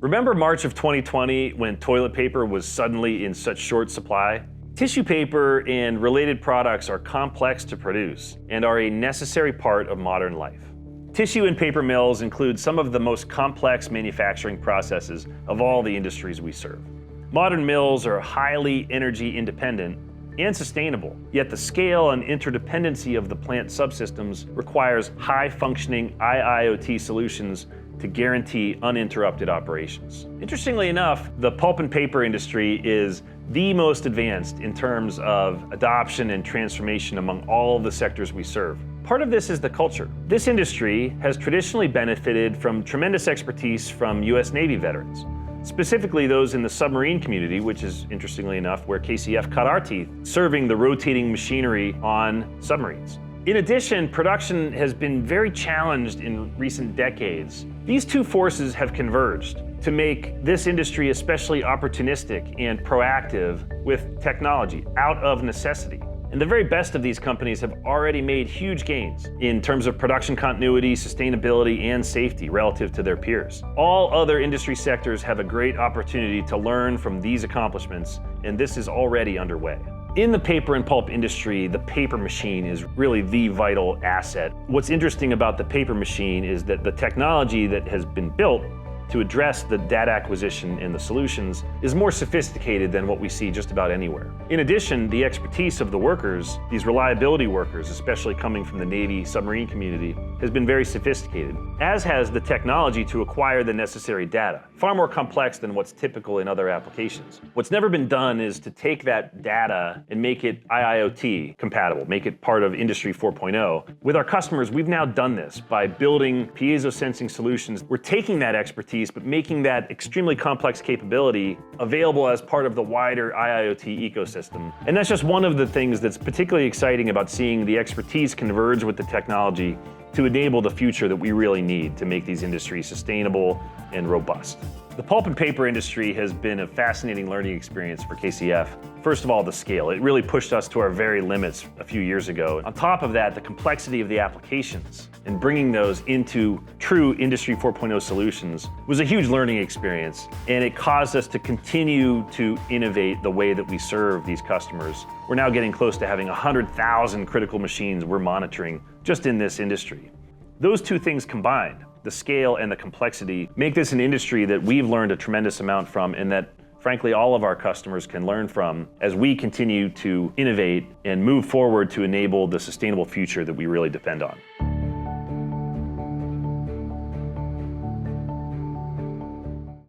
Remember March of 2020 when toilet paper was suddenly in such short supply? Tissue paper and related products are complex to produce and are a necessary part of modern life. Tissue and paper mills include some of the most complex manufacturing processes of all the industries we serve. Modern mills are highly energy independent and sustainable, yet the scale and interdependency of the plant subsystems requires high-functioning IIoT solutions to guarantee uninterrupted operations. Interestingly enough, the pulp and paper industry is the most advanced in terms of adoption and transformation among all of the sectors we serve. Part of this is the culture. This industry has traditionally benefited from tremendous expertise from US Navy veterans, specifically those in the submarine community, which is, interestingly enough, where KCF cut our teeth, serving the rotating machinery on submarines. In addition, production has been very challenged in recent decades. These two forces have converged to make this industry especially opportunistic and proactive with technology out of necessity. And the very best of these companies have already made huge gains in terms of production continuity, sustainability, and safety relative to their peers. All other industry sectors have a great opportunity to learn from these accomplishments, and this is already underway. In the paper and pulp industry, the paper machine is really the vital asset. What's interesting about the paper machine is that the technology that has been built to address the data acquisition and the solutions is more sophisticated than what we see just about anywhere. In addition, the expertise of the workers, these reliability workers, especially coming from the Navy submarine community, has been very sophisticated, as has the technology to acquire the necessary data, far more complex than what's typical in other applications. What's never been done is to take that data and make it IIoT compatible, make it part of Industry 4.0. With our customers, we've now done this by building piezo sensing solutions. We're taking that expertise but making that extremely complex capability available as part of the wider IIoT ecosystem. And that's just one of the things that's particularly exciting about seeing the expertise converge with the technology to enable the future that we really need to make these industries sustainable and robust. The pulp and paper industry has been a fascinating learning experience for KCF. First of all, the scale. It really pushed us to our very limits a few years ago. On top of that, the complexity of the applications and bringing those into true Industry 4.0 solutions was a huge learning experience, and it caused us to continue to innovate the way that we serve these customers. We're now getting close to having 100,000 critical machines we're monitoring just in this industry. Those two things combined, the scale and the complexity, make this an industry that we've learned a tremendous amount from and that, frankly, all of our customers can learn from as we continue to innovate and move forward to enable the sustainable future that we really depend on.